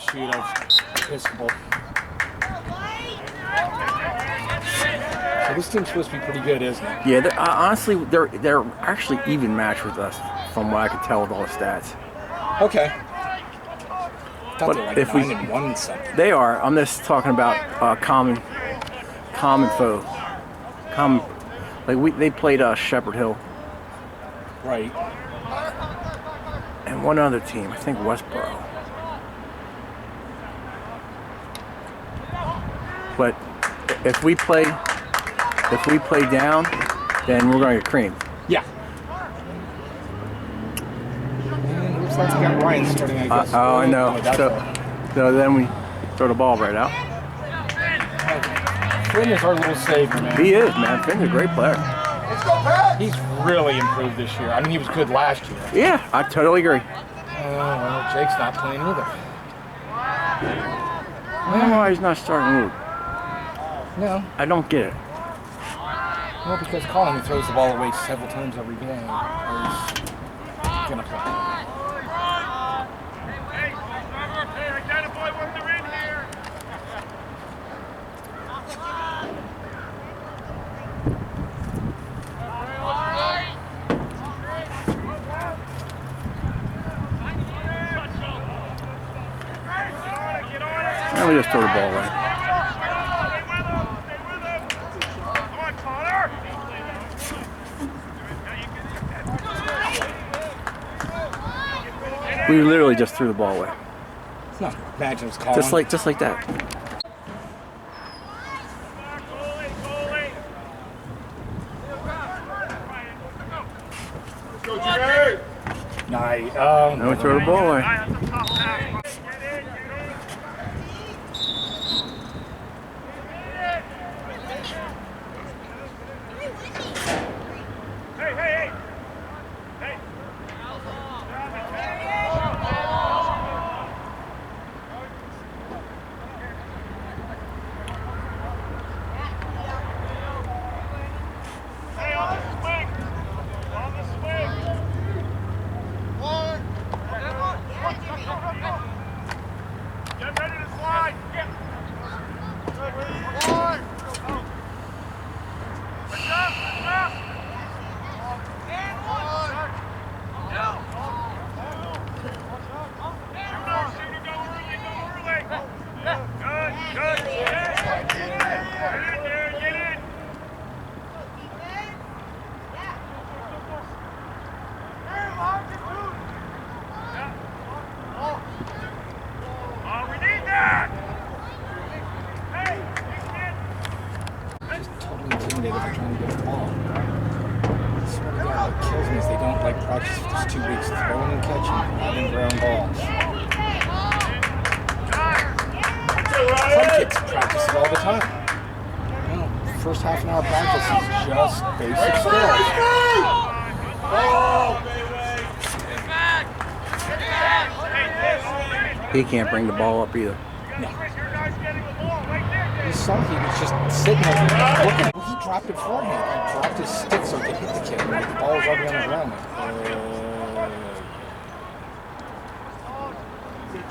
offshoot of Episcopal. So this team's supposed to be pretty good, isn't it? Yeah, honestly, they're actually even matched with us, from what I could tell with all the stats. Okay. I thought they were like if 9-1 and something. They are. I'm just talking about common foe. They played Shepherd Hill. Right. And one other team, I think Westboro. But if we play down, then we're going to get creamed. Yeah. And it looks like we got Ryan starting, I guess. Oh, I know. So then we throw the ball right out. Finn is our little savior, man. He is, man. Finn's a great player. He's really improved this year. I mean, he was good last year. Yeah, I totally agree. Well, Jake's not playing either. I don't know why he's not starting Luke. No. I don't get it. Well, because Colin throws the ball away several times every game. He's going to play. Hey, identify when they're in here. Now we just throw the ball away. We literally just threw the ball away. No, imagine it's Colin. Just like that. Nice. Now we throw the ball away. First half an hour practice is just basic skills. He can't bring the ball up either. No. You saw he was just sitting there looking. He dropped it forehand. He dropped his stick so he could hit the kid. Like the ball was already on the ground.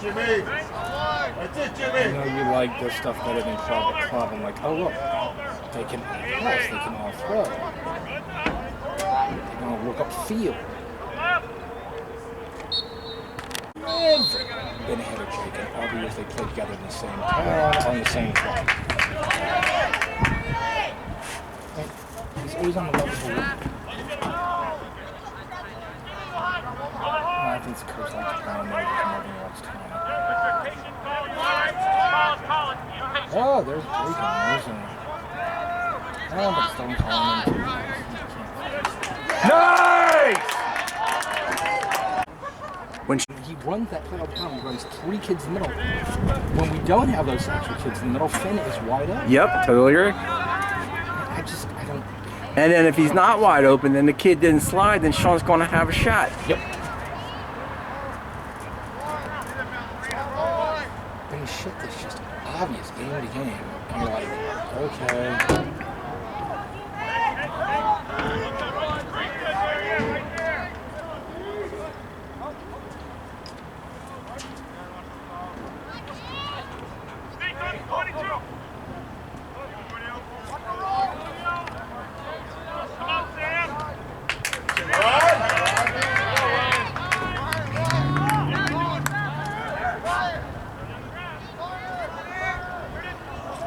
Jimmy! That's it, Jimmy! I know you like this stuff better than club. I'm like, oh look, they can pass, they can all throw. They're gonna look upfield. Never been ahead of Jake, and all the years they played together in the same town, on the same club. He's always on the level for I think the coach likes to pound there because Marvin wants time. Oh, there's Jake amazing. Oh, but still calling him. Nice! When he runs that play all the time, he runs 3 kids in the middle. When we don't have those extra kids in the middle, Finn is wide open. Yep, totally agree. I don't. And then if he's not wide open, then the kid didn't slide, then Sean's going to have a shot. Yep. But shit that's just obvious game to game. And you're like, okay.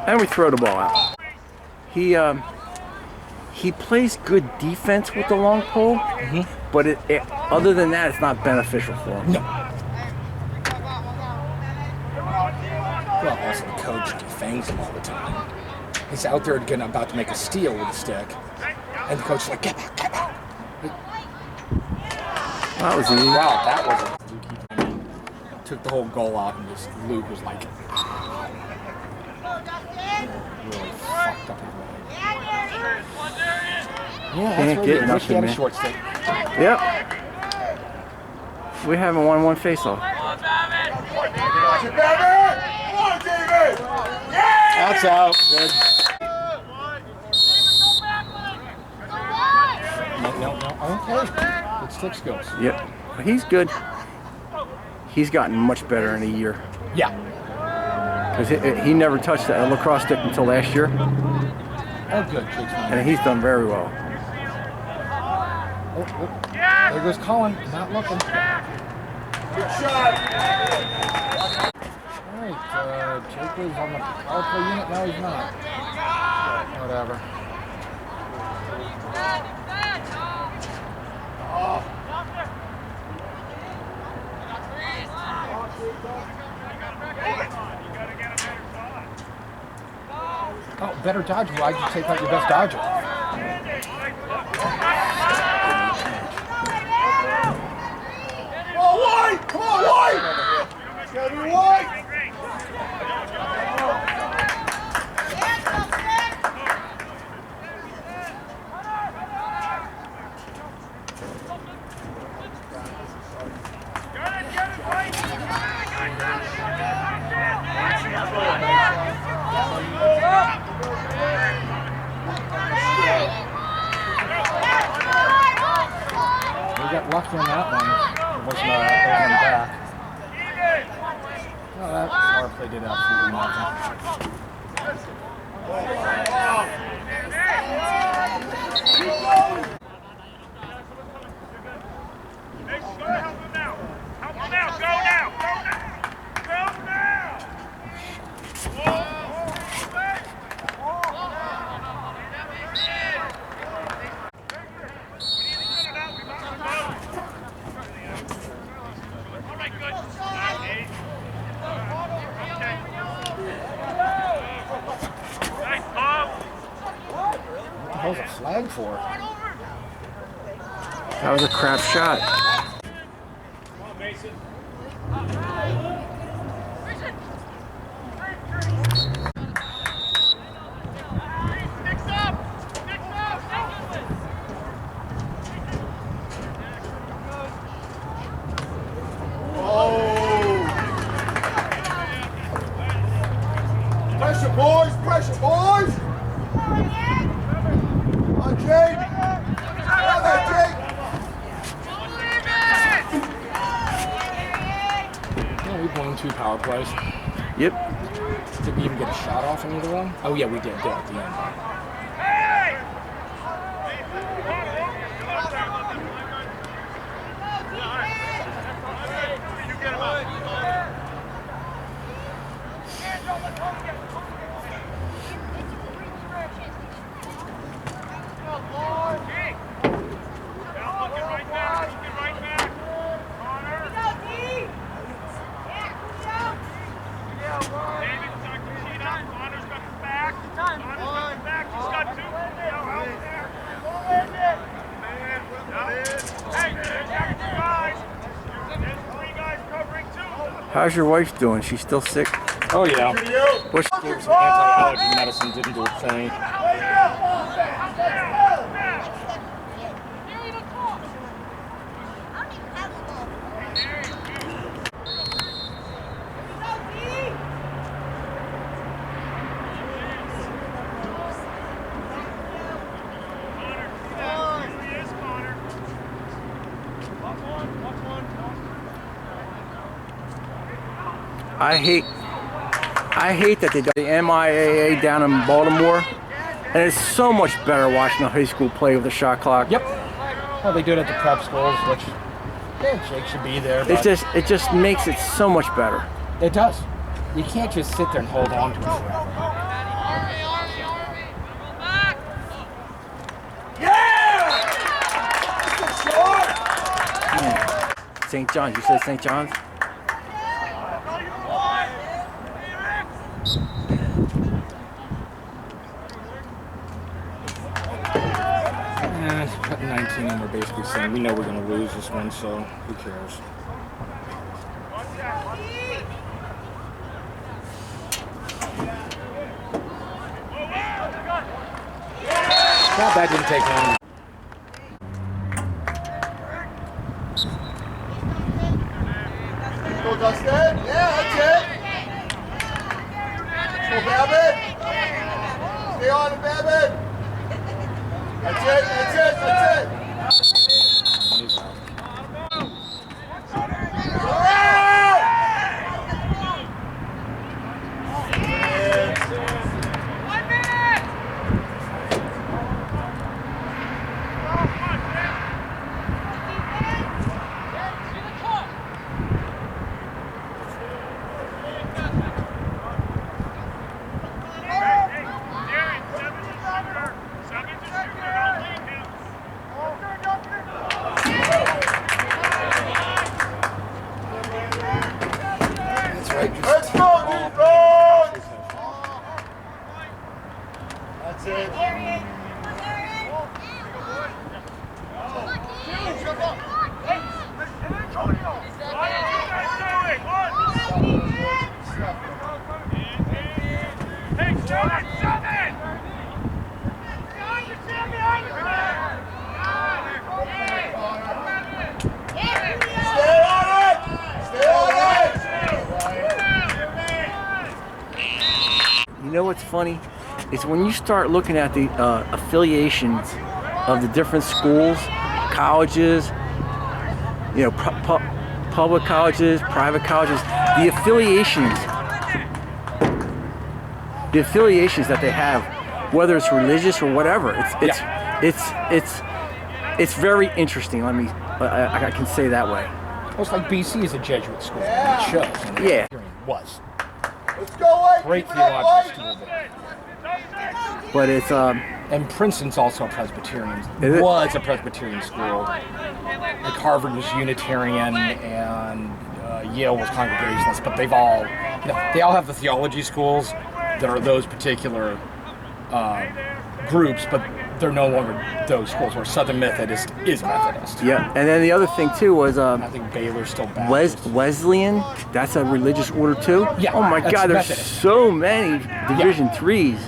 And we throw the ball out. He plays good defense with the long pole, but other than that, it's not beneficial for him. No. Well, also the coach defangs him all the time. He's out there about to make a steal with a stick, and the coach is like, get back, get back. That was easy. Wow, that was a fluky thing. Took the whole goal out, and just Luke was like, really fucked up his leg. Yeah, that's Can't what get I wish he had nothing, a short stick. Yep. We haven't won one face-off. That's out. Good. No. Okay. Good stick skills. Yep. He's good. He's gotten much better in a year. Yeah. Because he never touched a lacrosse stick until last year. Oh, good. Kids, And he's done very well. Oh. There goes Colin. Not looking. Good shot. All right. Jake was on the power play unit. No, he's not. Whatever. Oh, better dodger. Why'd you take out your best dodger? Come on, White! Come on, White! Gotta be White! We got lucky on that one. It wasn't over and back. Well, that power play did absolutely nothing. Help him now. Help him now. Go now. Go now. All right, good. Nice, Bob. What the hell's a flag for? That was a crap shot. Come on, Mason. Sticks up. Pressure, boys! Pressure, boys! On Jake! On that, Jake! Yeah, we won 2 power plays. Yep. Did we even get a shot off in either one? Oh yeah, we did at the end. How's your wife doing? She's still sick? Oh yeah. What's Gave her some anti-allergy medicine, didn't do a thing. I hate that they do the MIAA down in Baltimore, and it's so much better watching a high school play with a shot clock. Yep. Well, they do it at the prep schools, which Jake should be there. But It just makes it so much better. it does. You can't just sit there and hold on to it forever. St. John's. You said St. John's? It's cut 19 and we're basically saying we know we're going to lose this one, so who cares? Well, that didn't take long. Go, Dustin. Yeah, that's it. Go, Babbitt. Stay on it, Babbitt. That's it, that's it, that's it. Let's go, defense! That's it. You know what's funny? It's when you start looking at the affiliations of the different schools, colleges, you know, public colleges, private colleges, the affiliations that they have, whether it's religious or whatever, it's very interesting. I can say that way. Well, it's like BC is a Jesuit school. It shows. Yeah. Was. Let's go, White. Great Keep it up, theological White. school there. But it's And Princeton's also a Presbyterian. Is it? Was a Presbyterian school. Like Harvard was Unitarian and Yale was Congregationalist, but they all have the theology schools that are those particular groups, but they're no longer those schools. Where Southern Methodist is Methodist. yeah. And then the other thing too was I think Baylor's still Baptist. Wesleyan. That's a religious order too. Yeah, Oh my that's God, there's Methodist. so many Division threes.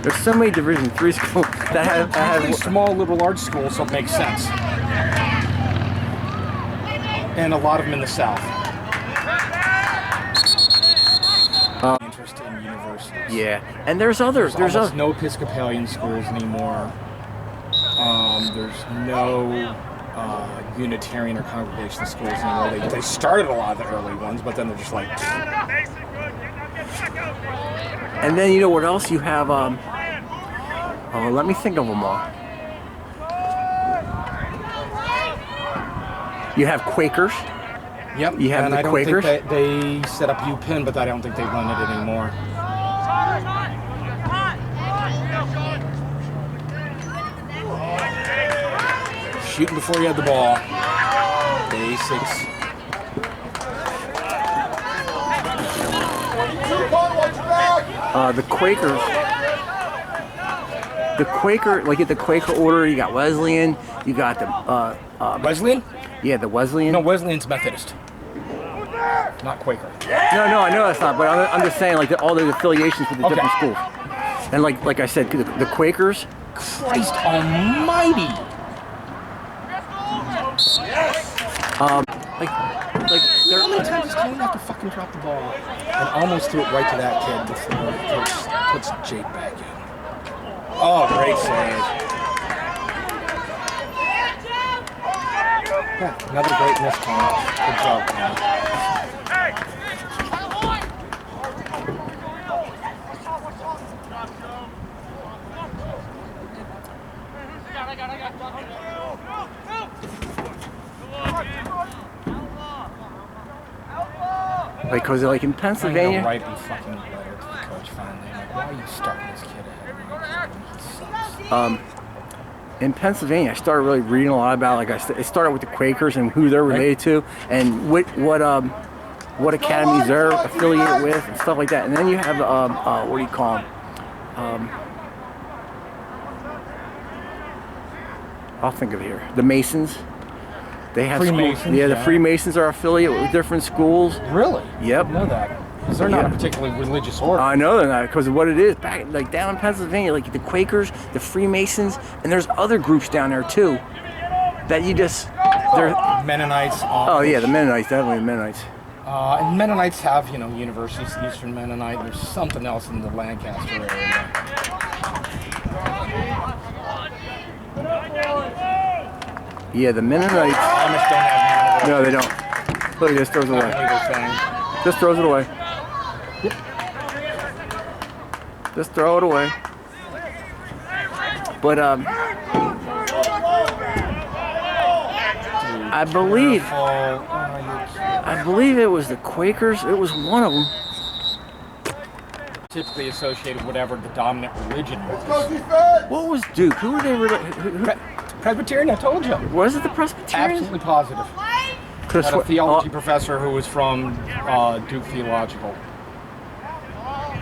There's so many Division three schools that have Really small liberal arts schools, so it makes sense. And a lot of them in the South. Interest in universities. Yeah, and there's There's others. almost no Episcopalian schools anymore. There's no Unitarian or Congregational schools anymore. They started a lot of the early ones, but then they're just like, And then you know what else you have? Let me think of them all. You have Quakers. yep. You have and the I don't Quakers? think they set up UPenn, but I don't think they run it anymore. Shooting before you had the ball. Basics. Watch your back. The Quakers. The Quaker, like at the Quaker order, you got Wesleyan. You got the Wesleyan? yeah, the Wesleyan. No, Wesleyan's Methodist. Not Quaker. No, I know that's not. But I'm just saying, like all the affiliations with the Okay. different schools. And like I said, the Quakers. Christ almighty! Like How many times does Tony have to fucking drop the ball? And almost threw it right to that kid before the coach puts Jake back in. Oh, great save. Yeah, another great miss, Tony. Good job, Tony. Because like in I'm gonna Pennsylvania. write a fucking letter to the coach finally. Why are you starting this kid out? He sucks. In Pennsylvania, I started really reading a lot about, it started with the Quakers and who they're related to, and what academies they're affiliated with and stuff like that. And then you have what do you call them? I'll think of it here. The Masons. They have Freemasons, schools. Yeah, the Freemasons are affiliated with different schools. Really? Yep. I know that. Because they're not a particularly religious order. I know they're not, because of what it is. Back down in Pennsylvania, like the Quakers, the Freemasons, and there's other groups down there too. That you just they're Mennonites. oh yeah, the Mennonites, definitely the Mennonites. And Mennonites have, universities, Eastern Mennonite. There's something else in the Lancaster area. Yeah, the Mennonites. Amish don't have No, they don't. Look, he just throws it away. Just throws it away. Just throw it away. But I believe it was the Quakers. It was one of them. Typically associated with whatever the dominant religion was. What was Duke? Who were they? Presbyterian, I told you. Was it the Presbyterians? Absolutely positive. Had a theology professor who was from Duke Theological.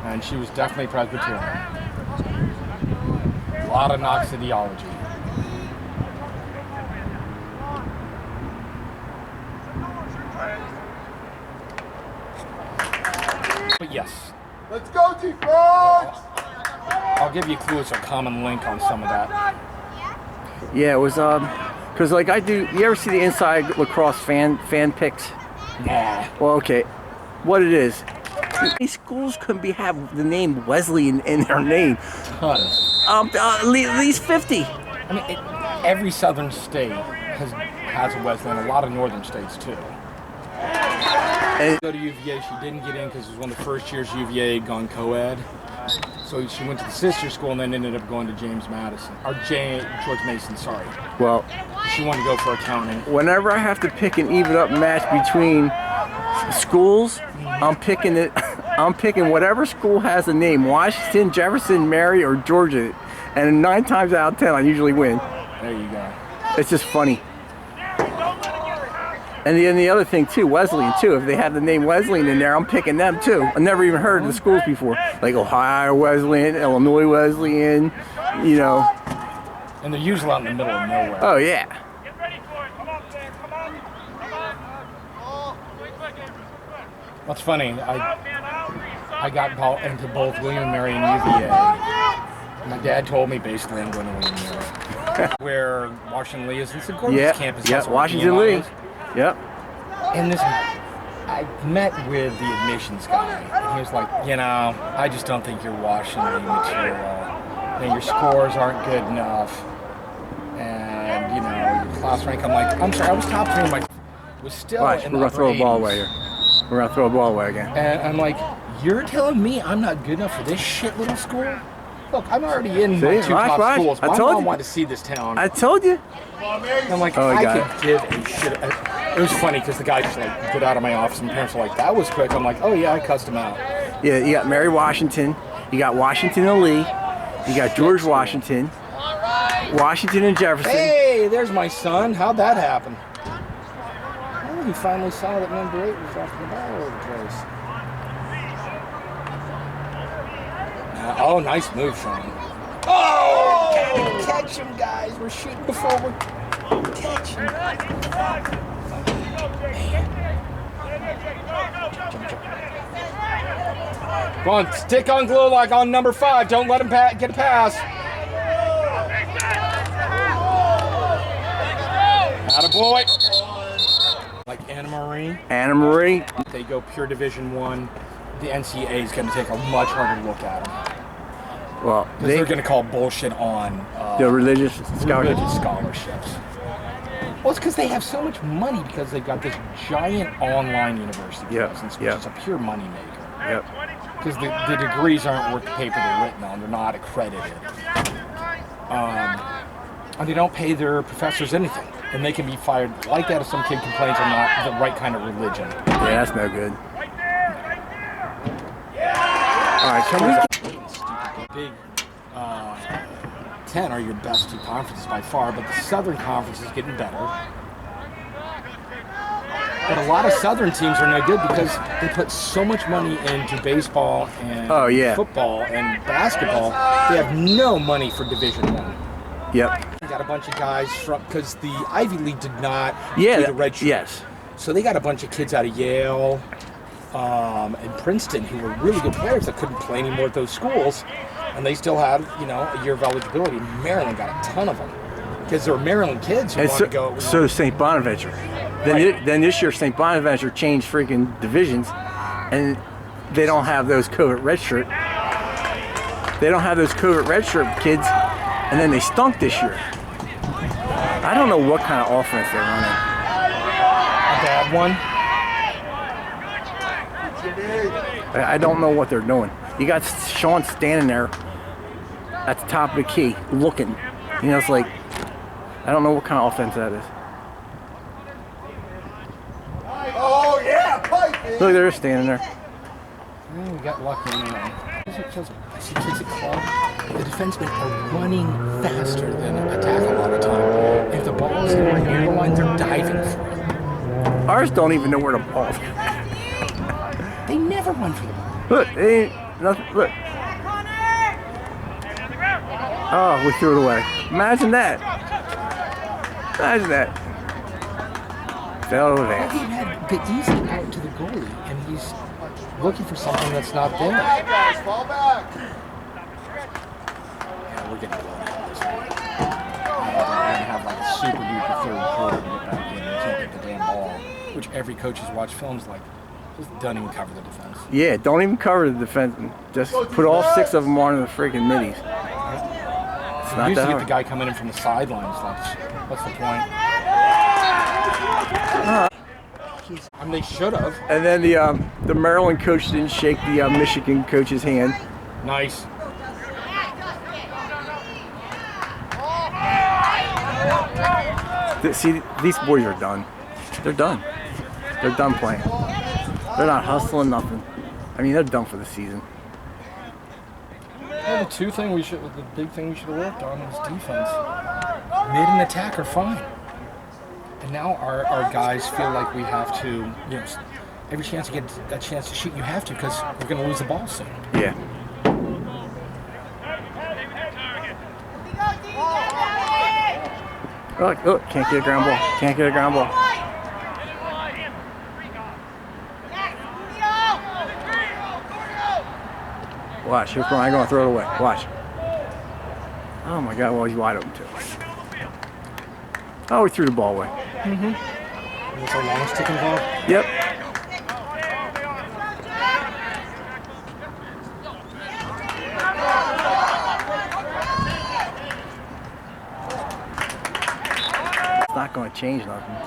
And she was definitely Presbyterian. A lot of knocks to theology. But yes. Let's go, T-Frogs! I'll give you a clue. It's a common link on some of that. Yeah, it was because like I do. You ever see the Inside Lacrosse fan pics? Nah. Well, okay. What it is? These schools couldn't have the name Wesley in their name. Tons. At least 50. I mean, every southern state has a Wesleyan. A lot of northern states too. And Go to UVA. She didn't get in because it was one of the first years UVA had gone co-ed. So she went to the sister school and then ended up going to George Mason. Sorry. well, She wanted to go for accounting. whenever I have to pick an even up match between schools, I'm picking it. I'm picking whatever school has a name: Washington, Jefferson, Mary, or Georgia. And 9 times out of 10, I usually win. There you go. It's just funny. And the other thing too, Wesleyan too. If they have the name Wesleyan in there, I'm picking them too. I've never even heard of the schools before, like Ohio Wesleyan, Illinois Wesleyan, And they're usually out in the middle of nowhere. Oh yeah. Get ready for it. Come on, Sam. Come on. Come on. What's funny, I got into both William and Mary and UVA. My dad told me basically I'm going to William and Mary. Where Washington Lee is. It's a gorgeous campus. Yeah, That's where Washington BMI Lee. is. Yep. And I met with the admissions guy, and he was like, I just don't think you're Washington Lee material. And your scores aren't good enough. And, your class rank. I'm like, I'm sorry, I was top 3 in my... was still Watch, in we're the gonna throw a ball 80s. away here. We're gonna throw a ball away again. And I'm like, you're telling me I'm not good enough for this shit little school? Look, I'm already in my 2 top schools. My mom wanted to see this town. I told you. And I'm like, Oh, I God. could give a shit. It was funny because the guy just get out of my office and my parents were like, that was quick. I'm like, oh yeah, I cussed him out. Yeah, you got Mary Washington. You got Washington and Lee. You got George Washington. Washington and Jefferson. Hey, there's my son. How'd that happen? Oh, he finally saw that number 8 was off the ball over the place. Oh, nice move, Sean. Oh! Catch him, guys. We're shooting before we're catching. Come on, stick on glue like on number 5. Don't let him get a pass. Attaboy. Like Anna Marie. Anna Marie. They go pure Division 1. The NCAA is going to take a much harder look at them. Well, They're going to call bullshit on the religious scholarships. scholarships. Well, it's because they have so much money because they've got this giant online university presence, which is a pure money maker. Yep. Because the degrees aren't worth the paper they're written on. They're not accredited. And they don't pay their professors anything. And they can be fired like that if some kid complains they're not the right kind of religion. Yeah, that's no good. All right, can we... Big 10 are your best two conferences by far, but the Southern Conference is getting better. But a lot of Southern teams are no good because they put so much money into baseball and football and basketball. They have no money for Division I. Yep. They got a bunch of guys from, because the Ivy League did not do the red shirt. Yes. So they got a bunch of kids out of Yale and Princeton who were really good players that couldn't play anymore at those schools, and they still had, a year of eligibility. Maryland got a ton of them because there were Maryland kids who wanted to go. So St. Bonaventure. Then this year St. Bonaventure changed freaking divisions, and they don't have those COVID redshirt. They don't have those COVID redshirt kids, and then they stunk this year. I don't know what kind of offense they're running. A bad one. I don't know what they're doing. You got Sean standing there at the top of the key looking. It's like, I don't know what kind of offense that is. Oh, yeah, pipe it. Look, they're standing there. We got lucky now. I see kids at club. The defensemen are running faster than attack a lot of time. If the ball's in the near the line, they're diving for it. Ours don't even know where the ball is. They never run for the ball. Look, they ain't nothing. Look. Oh, we threw it away. Imagine that. Imagine that. Fell over there. He had the easy out to the goalie, and he's looking for something that's not there. Guys, fall back. Yeah, we're getting blown out this one. We're going to have like a super duper third quarter to get back in. We can't get the damn ball, which every coach has watched films like. Just don't even cover the defense. Yeah, don't even cover the defense. Just put all 6 of them on the freaking middies. It's not usually that get hard. the guy coming in from the sidelines. Like, what's the point? I mean, they should have. And then the Maryland coach didn't shake the Michigan coach's hand. Nice. See, these boys are done. They're done. They're done playing. They're not hustling nothing. I mean, they're done for the season. Well, the big thing we should have worked on was defense. Mid and attack are fine. And now our guys feel like we have to, every chance you get that chance to shoot, you have to, because we're going to lose the ball soon. Yeah. Look, can't get a ground ball. Can't get a ground ball. Watch, here's Brian going to throw it away. Watch. Oh my God, well, he's wide open too. Oh, he threw the ball away. Mm-hmm. Was there a long stick involved? Yep. It's not going to change nothing.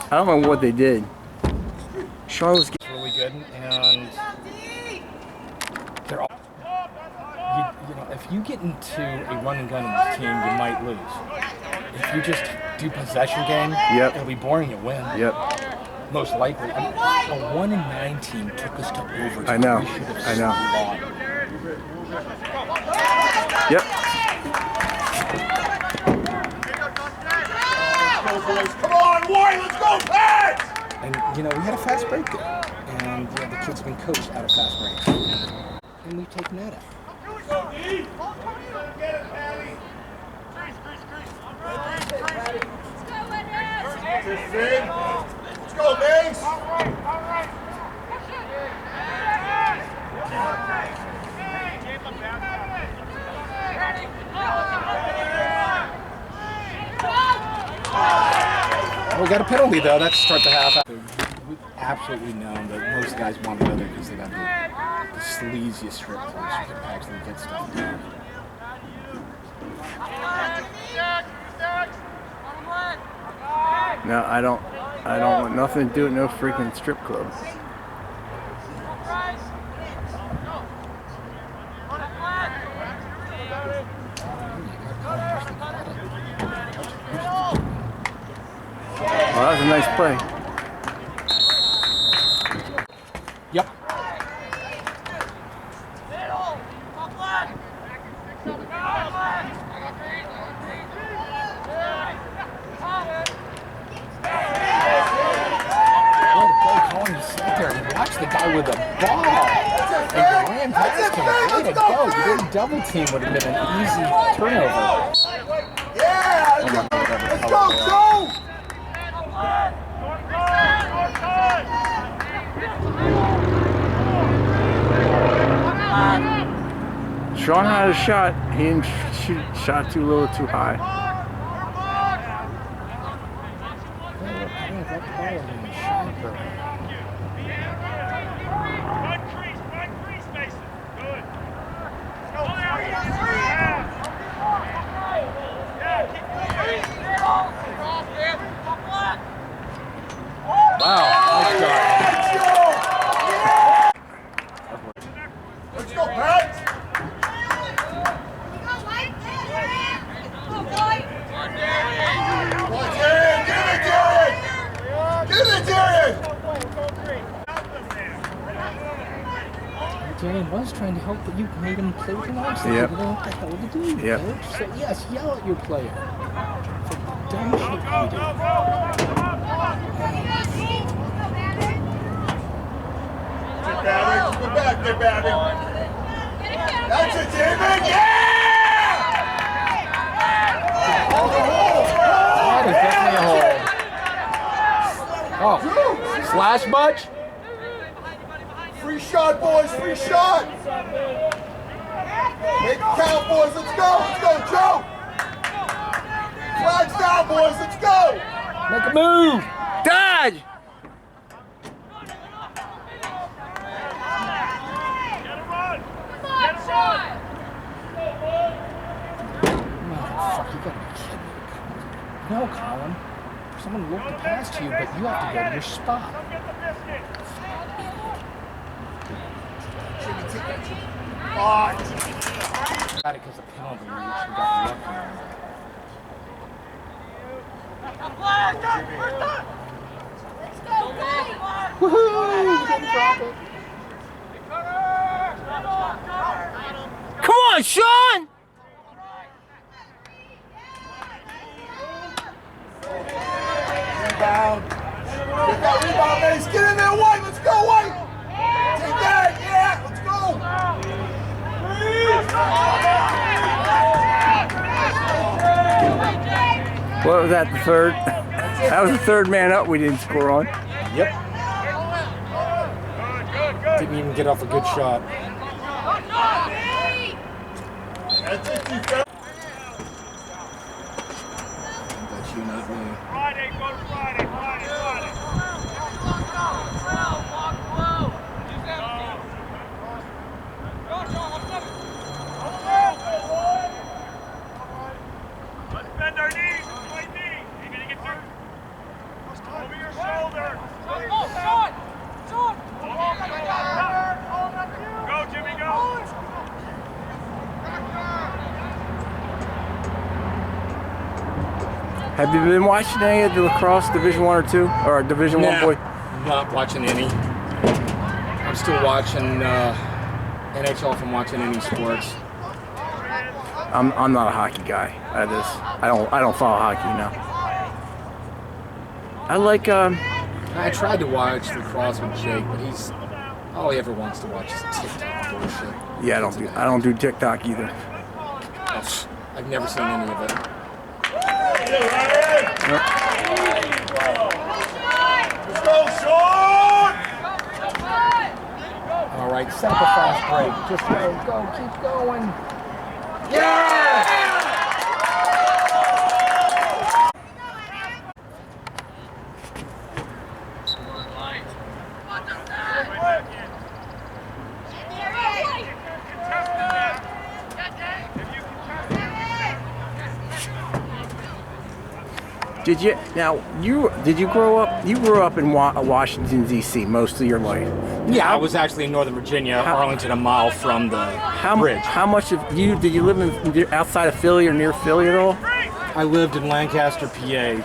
I don't know what they did. Sean was really good, and they're all. If you get into a run and gun in this team, you might lose. If you just do possession game, it'll be boring. You win. Yep. Most likely. A 1-9 team took us to overtime. I know. I know. Yep. Come on, White, let's go, Pat! And, we had a fast break there. And, the kids have been coached out of fast breaks. And we've taken that out. Let's go, Mace! We got a penalty, though. That's to start the half. We've absolutely known that most guys want to go there because they got the sleaziest strip clubs you can actually get stuff done. No, I don't want nothing to do with no freaking strip club. was a nice play. Yep. Colin just sat there and watched the guy with the ball and ran past him. Way to go. You didn't double team would have been an easy turnover. Yeah! Let's go, Joe! Sean had a shot. He didn't shoot. Shot too low, too high. Wow, nice shot. Let's go, Pat! Come on, Darian! Get it, Darian! Get it, Darian! Darian was trying to help, but you made him play with an arm. So Yep. you don't know what the hell to do, Yep. coach. So yes, yell at your player. It's like dumb shit you do. Get back, get back. That's it, David! Yeah! That is definitely a hold. Oh, slash much? Free shot, boys, free shot! Make it count, boys, let's go, Joe! Flags down, boys, let's go! Make a move! Dodge! Motherfucker, you gotta be kidding me. No, Colin. Someone looked past you, but you have to go to your spot. Got it because the penalty reach and got lucky. Woohoo! You didn't drop it. Come on, Sean! Rebound. Get that rebound, Mace. Get in there, White. Let's go, White. Take that. Yeah, let's go. What was that, the third? That was the third man up we didn't score on. Yep. Didn't even get off a good shot. That's it, you fell. That's you, not me. Friday, go to Friday. Let's bend our knees. Play knee. You're gonna get through. Over your shoulder. Go, Jimmy, go. Have you been watching any of the Lacrosse Division 1 or 2? Or Division 1 boy? Not watching any. I'm still watching NHL if I'm watching any sports. I'm not a hockey guy. I don't follow hockey now. I like I tried to watch Lacrosse with Jake, but all he ever wants to watch is TikTok bullshit. yeah, I don't do TikTok either. I've never seen any of it. Let's go, Sean! All right, set up a fast break. Just go, keep going. Yeah! Did you grow up? You grew up in Washington D.C. most of your life. Yeah, I was actually in Northern Virginia, Arlington, a mile from the bridge. How much of you did you live in outside of Philly or near Philly at all? I lived in Lancaster, PA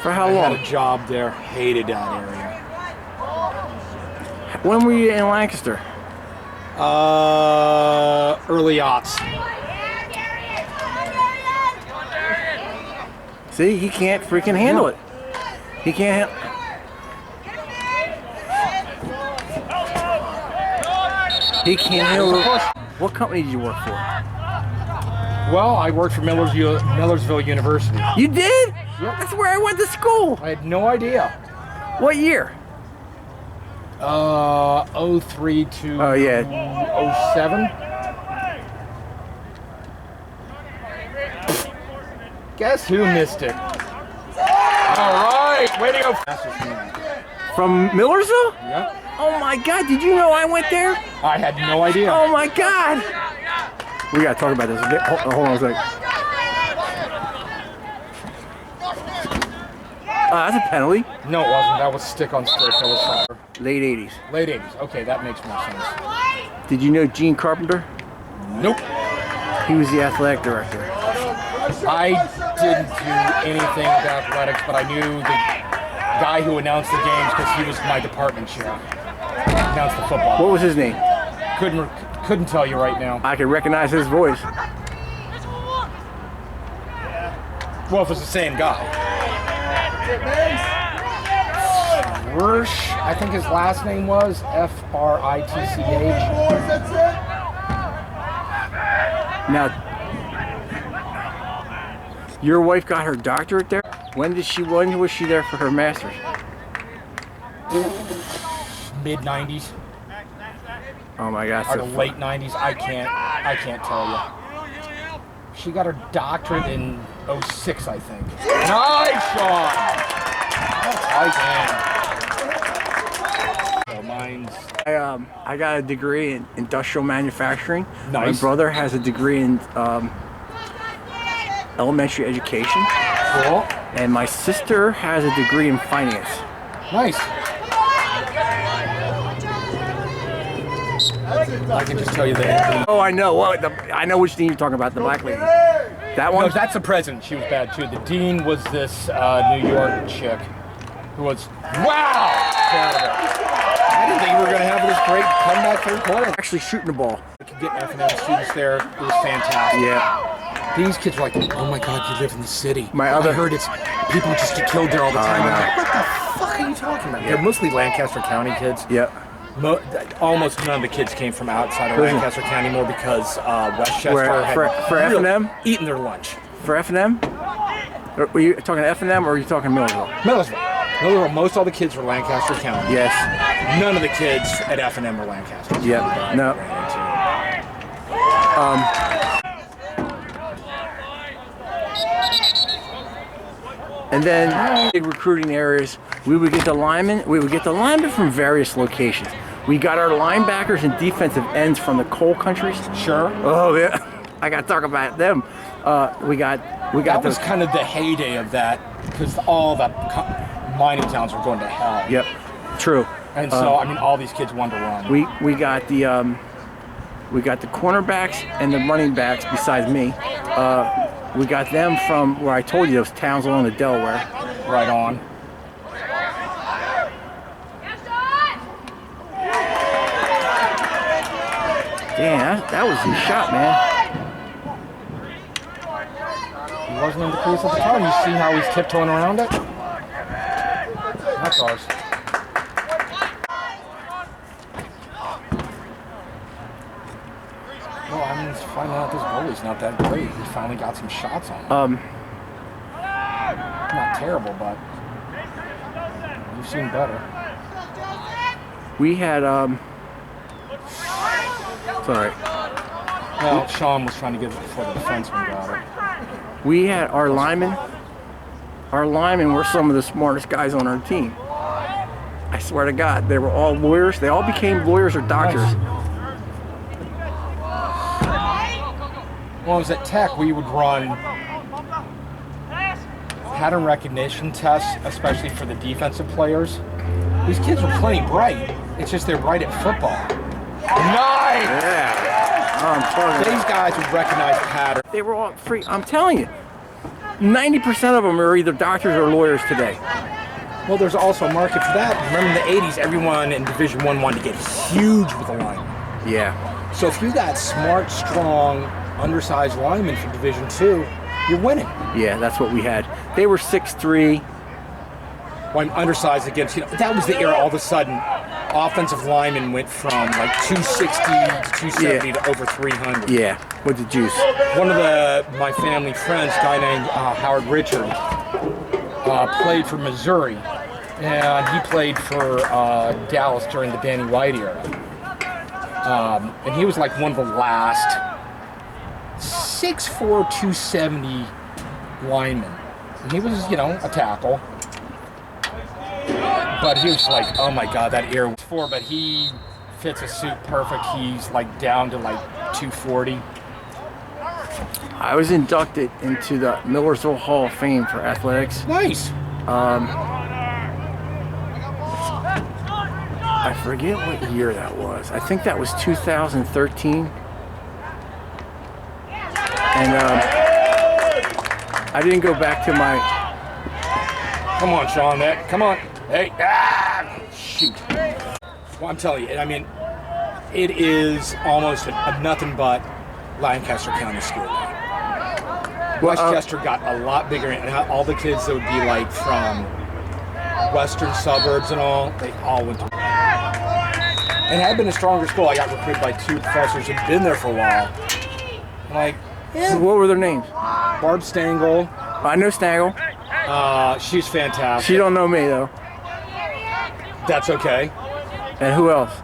For how I long? had a job there. Hated that area. When were you in Lancaster? Early aughts. See, he can't freaking handle it. He can't. He can't handle it. What company did you work for? Well, I worked for Millersville University. You did? Yep. That's where I went to school. I had no idea. What year? 03 to Oh, yeah. 07. Guess who missed it? All right, way to go. From Millersville? Yep. Oh my God! Did you know I went there? I had no idea. Oh my God! We gotta talk about this a bit. Hold on a sec. That's a penalty. No, it wasn't. That was stick on stick. That was soccer. Late '80s. Late 80s. Okay, that makes more sense. Did you know Gene Carpenter? Nope. He was the athletic director. I didn't do anything with athletics, but I knew the guy who announced the games because he was my department chair. Announced the football. What was his name? Couldn't tell you right now. I could recognize his voice. Well, if it's the same guy. Rursch, I think his last name was Fritch. Now, your wife got her doctorate there? When was she there for her master's? Mid 90s Oh my God. or the late 90s. I can't tell you. She got her doctorate in 06, I think. Nice shot! Nice. So mine's I got a degree in industrial manufacturing. Nice. My brother has a degree in elementary education. cool. And my sister has a degree in finance. Nice. I can just tell you that. Oh, I know. I know which team you're talking about, the black lady. That No, one? that's the president. She was bad too. The dean was this New York chick who was, wow, terrible. I didn't think we were going to have this great comeback third quarter. Actually shooting the ball. We could get F&M students there. It was fantastic. Yeah. These kids were like, oh my God, you live in the city. I heard it's people just get killed there all the time. know. I'm like, what the fuck are you talking about? They're mostly Lancaster County kids. Yeah. Almost none of the kids came from outside of Lancaster County more because Westchester had for really F&M? eaten their lunch. For F&M? Were you talking F&M or are you talking Millersville? Millersville. Most all the kids were Lancaster County. Yes. None of the kids at F&M were Lancaster. Yeah. No. And then big recruiting areas, we would get the linemen. We would get the linemen from various locations. We got our linebackers and defensive ends from the coal countries. Sure. Oh yeah, I got to talk about them. We got That was those. kind of the heyday of that because all the mining towns were going to hell. Yep, true. And so, I mean, all these kids wanted to run. We got the cornerbacks and the running backs. Besides me, we got them from where I told you those towns along the Delaware. Right on. Damn, that was his shot, man. He wasn't in the crease at the time. You see how he's tiptoeing around it? That's ours. Well, I mean, it's finding out this goalie's not that great. He finally got some shots on him. Not terrible, but you've seen better. We had Sorry. Well, Sean was trying to get it before the defenseman got it. We had our linemen. Our linemen were some of the smartest guys on our team. I swear to God, they were all lawyers. They all became lawyers or doctors. Nice. When I was at Tech, we would run pattern recognition tests, especially for the defensive players. These kids were plenty bright. It's just they're bright at football. Nice! Yeah. I'm talking These guys would recognize patterns. They were all free. I'm telling you. 90% of them are either doctors or lawyers today. Well, there's also a market for that. Remember in the 80s, everyone in Division I wanted to get huge with a lineman. Yeah. So if you got smart, strong, undersized linemen for Division II, you're winning. Yeah, that's what we had. They were 6'3". Well, I'm undersized against, that was the era all of a sudden offensive linemen went from like 260 to 270 to over 300. Yeah, with the juice. One of my family friends, a guy named Howard Richard, played for Missouri, and he played for Dallas during the Danny White era. And he was like one of the last 6'4", 270 linemen. And he was, a tackle. But he was like, oh my God, that era was four, but he fits a suit perfect. He's like down to like 240. I was inducted into the Millersville Hall of Fame for athletics. Nice. I forget what year that was. I think that was 2013. And I didn't go back to my... Come on, Sean, come on. Hey, shoot. Well, I'm telling you, I mean, it is almost a nothing but Lancaster County school now. Westchester got a lot bigger, and all the kids that would be like from western suburbs and all, they all went to. And it had been a stronger school. I got recruited by two professors who'd been there for a while. I'm like, yeah. What were their names? Barb Stengel. I know Stagel. She's fantastic. She don't know me though. That's okay. And who else?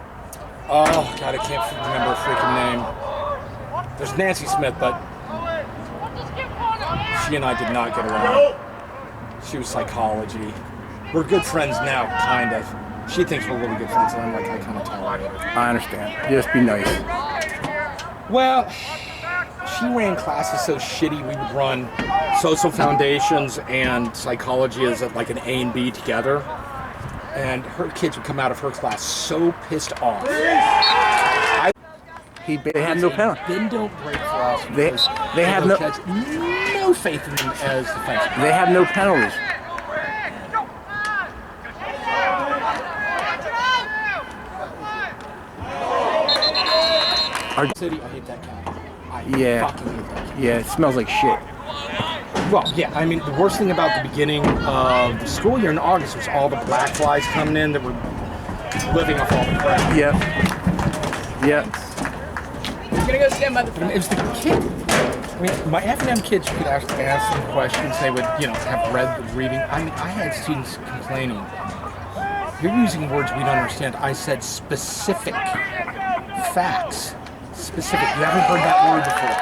Oh God, I can't remember her freaking name. There's Nancy Smith, but she and I did not get along. She was psychology. We're good friends now, kind of. She thinks we're really good friends, and I'm like, I kind of tolerate her. I understand. Just be nice. Well, she ran classes so shitty. We would run social foundations and psychology as like an A and B together. And her kids would come out of her class so pissed off. They had no penalty. Bend don't break for us. They have no faith in them as defensemen. They have no penalties. Our city, I hate that county. Fucking hate that county. Yeah, it smells like shit. Well, yeah, I mean, the worst thing about the beginning of the school year in August was all the black flies coming in that were living off all the crap. Yep. Yep. You're gonna go stand by the... It was the kid. I mean, my F&M kids could ask them questions. They would, have read the reading. I mean, I had students complaining. You're using words we don't understand. I said specific facts. Specific. You haven't heard that word before.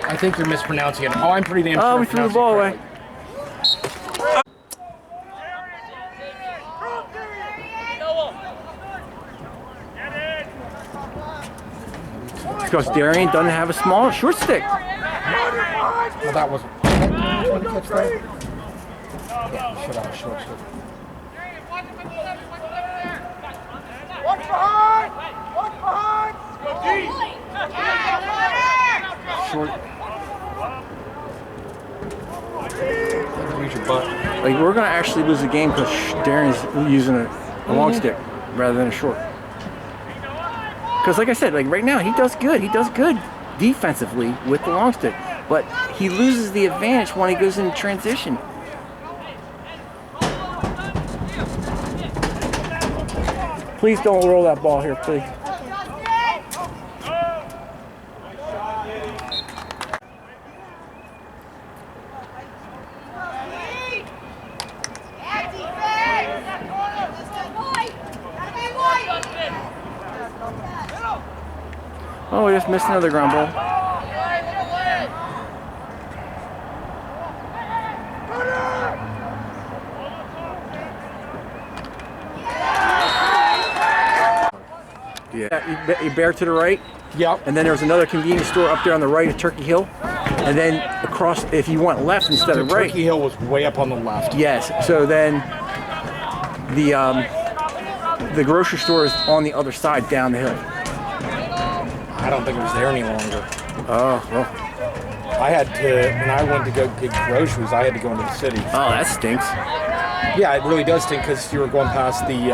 I think you're mispronouncing it. Oh, I'm pretty damn sure. Oh, we threw the ball away. Because Darian doesn't have a small short stick. Well, that wasn't. Did you want to catch that? Yeah, you should have a short stick. Watch behind! Watch behind! Go deep! Short. Use your butt. Like, we're going to actually lose the game because Darian's using a long stick rather than a short. Because, like I said, like right now, he does good. He does good defensively with the long stick. But he loses the advantage when he goes into transition. Please don't roll that ball here, please. Oh, we just missed another ground ball. Yeah, you bear to the right. Yep. And then there's another convenience store up there on the right at Turkey Hill. And then across, if you want left instead of right. Turkey Hill was way up on the left. Yes. So then the grocery store is on the other side down the hill. I don't think it was there any longer. Oh, well. I had to, when I wanted to go get groceries, I had to go into the city. Oh, that stinks. Yeah, it really does stink because you were going past the,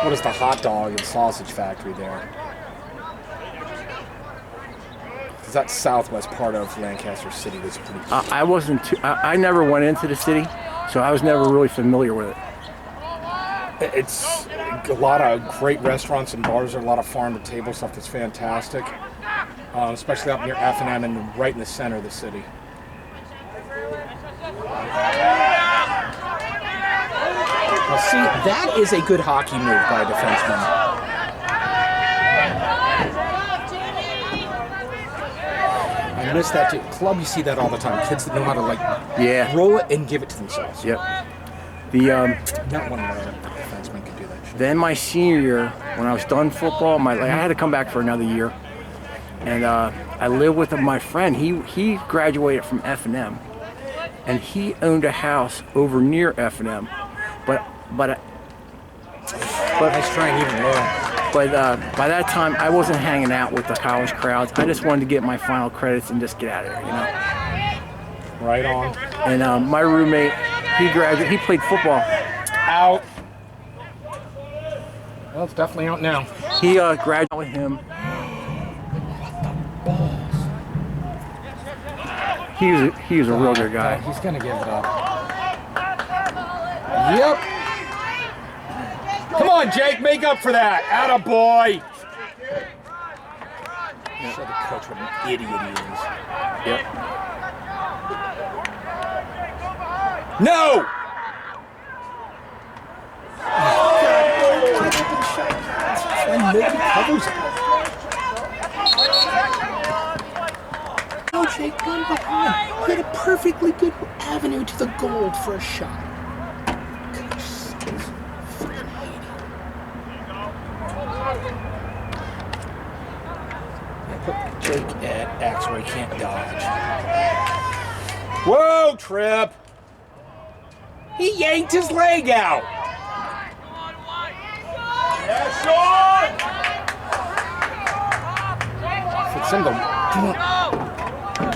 what is the hot dog and sausage factory there? Because that southwest part of Lancaster City was pretty. I wasn't too, I never went into the city, so I was never really familiar with it. It's a lot of great restaurants and bars. There are a lot of farm-to-table stuff that's fantastic, especially up near F&M and right in the center of the city. Now see, that is a good hockey move by a defenseman. I miss that too. Club, you see that all the time. Kids that know how to roll it and give it to themselves. Yep. Not one of the defensemen could do that shit. Then my senior year, when I was done football, I had to come back for another year, and I lived with my friend. He graduated from F&M, and he owned a house over near F&M, but Nice trying even more. But by that time, I wasn't hanging out with the college crowds. I just wanted to get my final credits and just get out of there, you know. Right on. And my roommate, he played football. Out. Well, it's definitely out now. He graduated with him. He was a real good guy. He's gonna give it up. Yep. Come on, Jake, make up for that. Atta boy. Show the coach what an idiot he is. Yep. No! Covers it. Oh, Jake, run behind. You had a perfectly good avenue to the goal for a shot. Put Jake at X where he can't dodge. Whoa, Trip! He yanked his leg out! Yeah, Sean! It's in the...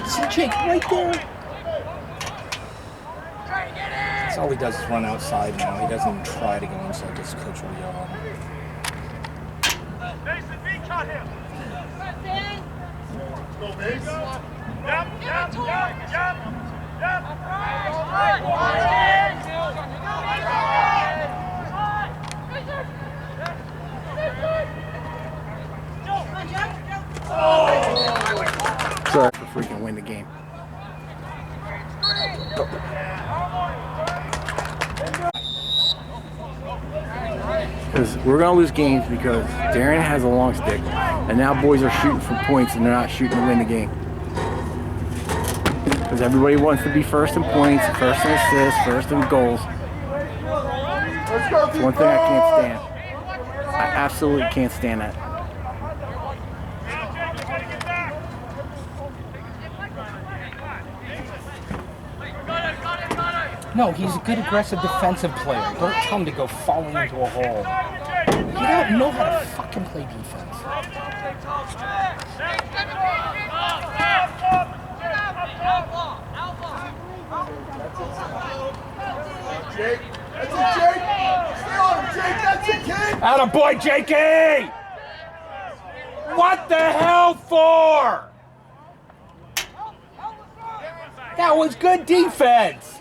See Jake right there? That's all he does is run outside now. He doesn't even try to go inside. This coach will yell at him. Mason, B, cut him! Go, Mace. Yep. Sorry for freaking win the game. Because we're going to lose games because Darren has a long stick, and now boys are shooting for points and they're not shooting to win the game. Because everybody wants to be first in points, first in assists, first in goals. It's one thing I can't stand. I absolutely can't stand that. No, he's a good aggressive defensive player. Don't tell him to go falling into a hole. You don't know how to fucking play defense. Jake. That's it, Jake. Stay on him, Jake. That's it, kid. Atta boy, Jakey! What the hell for? That was good defense.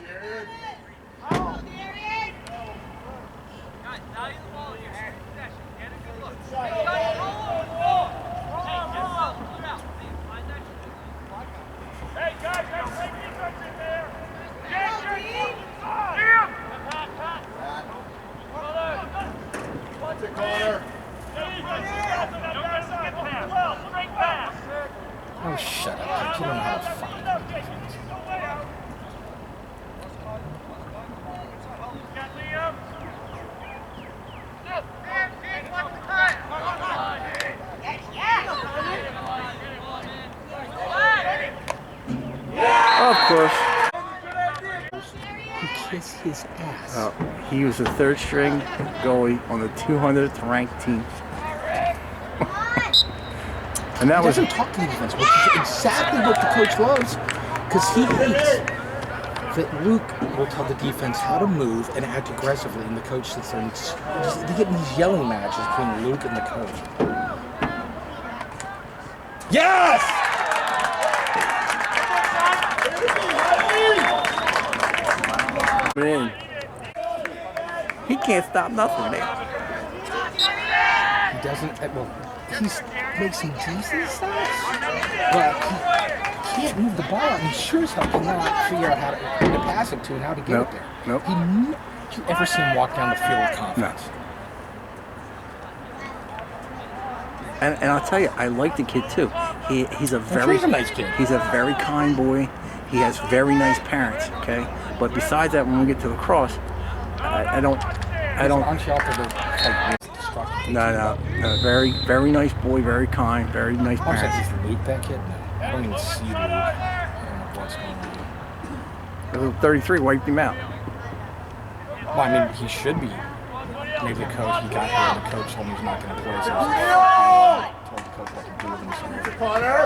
Oh, shut up. You don't know how to fucking play defense. Of course. He kissed his ass. He was the third string goalie on the 200th ranked team. And that He was doesn't talk to the defense, which is exactly what the coach loves, because he hates that Luke will tell the defense how to move and act aggressively, and the coach sits there and they get in these yelling matches between Luke and the coach. Yes! in. He can't stop nothing there. He doesn't. Well, he makes some decent stops, but he can't move the ball, and he sure as hell cannot figure out how to pass it to and how to get it there. Nope. You ever see him walk down the field with confidence? No. And I'll tell you, I like the kid too. He's a very nice kid. He's a very kind boy. He has very nice parents. Okay, but besides that, when we get to lacrosse, I don't. Aren't you out there to destructive? No. Very nice boy. Very kind. Very nice I'm sorry, parents. is Luke that kid? No, I don't even see Luke. I don't know what's going on. 33 wiped him out. Well, I mean, he should be. Maybe the coach, he got here and the coach told him he's not going to play, so he told the coach what to do with him. Connor!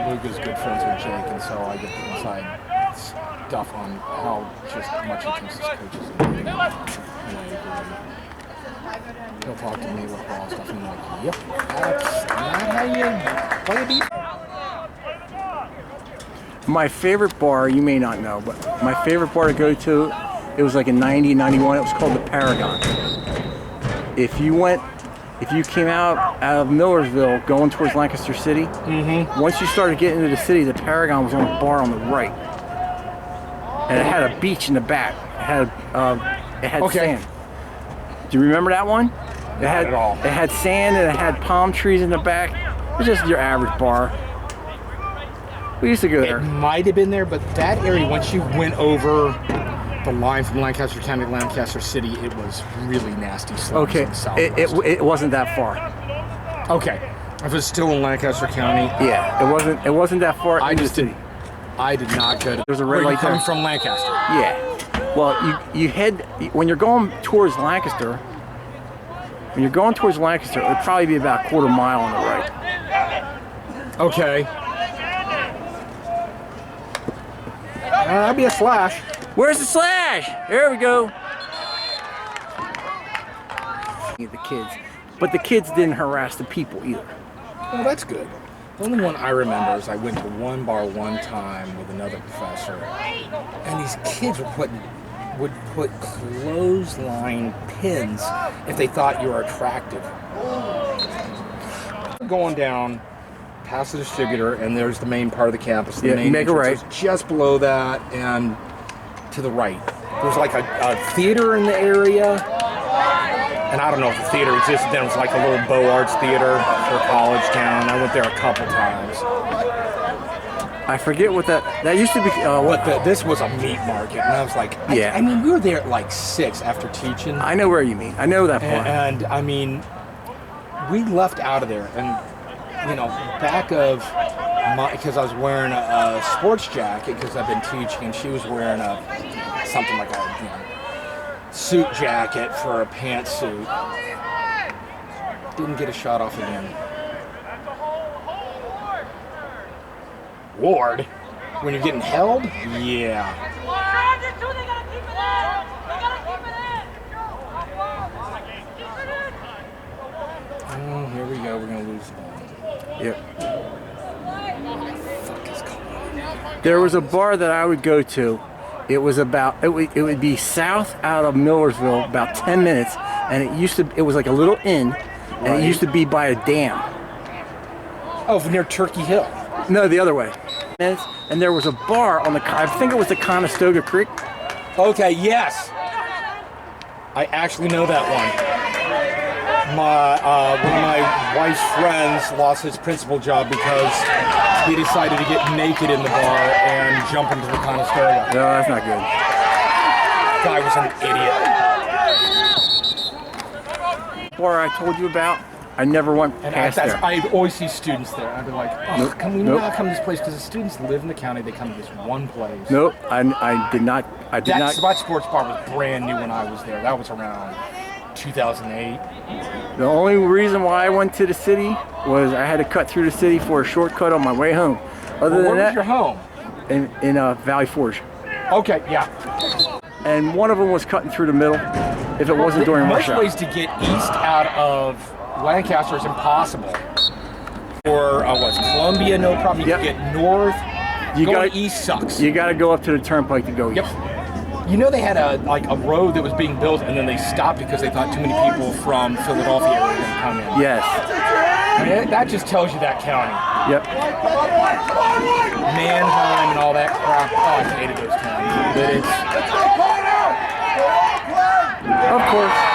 Luke is good friends with Jake, and so I get the inside stuff on how just much he thinks his coach is amazing. And I agree. He'll talk to me with ball stuff, and I'm like, yep, that's not how you play a defense. My favorite bar, you may not know, but my favorite bar to go to, it was like in 90, 91, it was called the Paragon. If you came out of Millersville going towards Lancaster City, once you started getting into the city, the Paragon was on the bar on the right. And it had a beach in the back. It had sand. Do you remember that one? It had, at all. It had sand and it had palm trees in the back. It was just your average bar. We used to go there. It might have been there, but that area, once you went over the line from Lancaster County to Lancaster City, it was really nasty slums. Okay, in the southwest. it wasn't that far. Okay, if it's still in Lancaster County, Yeah, it wasn't that far. I into just the city. I did not go to. There's a red Were you light there. coming from Lancaster? Yeah. Well, you head when you're going towards Lancaster. When you're going towards Lancaster, it would probably be about a quarter mile on the right. Okay. That'd be a slash. Where's the slash? There we go. The kids, but the kids didn't harass the people either. Well, that's good. The only one I remember is I went to one bar one time with another professor, and these kids would put clothesline pins if they thought you were attractive. Going down past the distributor, and there's the main part of the campus. The main make a right. entrance is just below that, and to the right. There's like a theater in the area, and I don't know if the theater existed then. It was like a little Beaux Arts theater for college town. I went there a couple times. I forget what that used to be. This was a meat market, and I was like, Yeah. I mean, we were there at like 6 after teaching. I know where you mean. I know that part. And I mean, we left out of there, and back of because I was wearing a sports jacket because I've been teaching, and she was wearing something like a suit jacket for a pantsuit. Didn't get a shot off again. Ward, when you're getting held, yeah. Oh, here we go. We're gonna lose the ball. Yep. Fuck is going on? There was a bar that I would go to. It was it would be south out of Millersville, about 10 minutes, and it was like a little inn, and it used to be by a dam. Oh, near Turkey Hill. No, the other way. And there was a bar on I think it was the Conestoga Creek. Okay, yes. I actually know that one. One of my wife's friends lost his principal job because he decided to get naked in the bar and jump into the Conestoga. No, that's not good. Guy was an idiot. Bar I told you about, I never went And past there. I always see students there. I'd be like, oh, Nope. can we Nope. not come to this place? Because the students live in the county. They come to this one place. Nope, I did not. That sports bar was brand new when I was there. That was around 2008. The only reason why I went to the city was I had to cut through the city for a shortcut on my way home. Other Well, than where was that, your home? in Valley Forge. Okay, yeah. And one of them was cutting through the middle if it wasn't during rush Most hour. ways to get east out of Lancaster is impossible. Or was Columbia no problem? You Yep. can get north. You Going gotta- east sucks. You got to go up to the turnpike to go Yep. east. You know they had a road that was being built and then they stopped because they thought too many people from Philadelphia were going to come in. Yes. I mean, that just tells you that county. Yep. Mannheim and all that crap. Oh, I hated those towns. But it's Of course.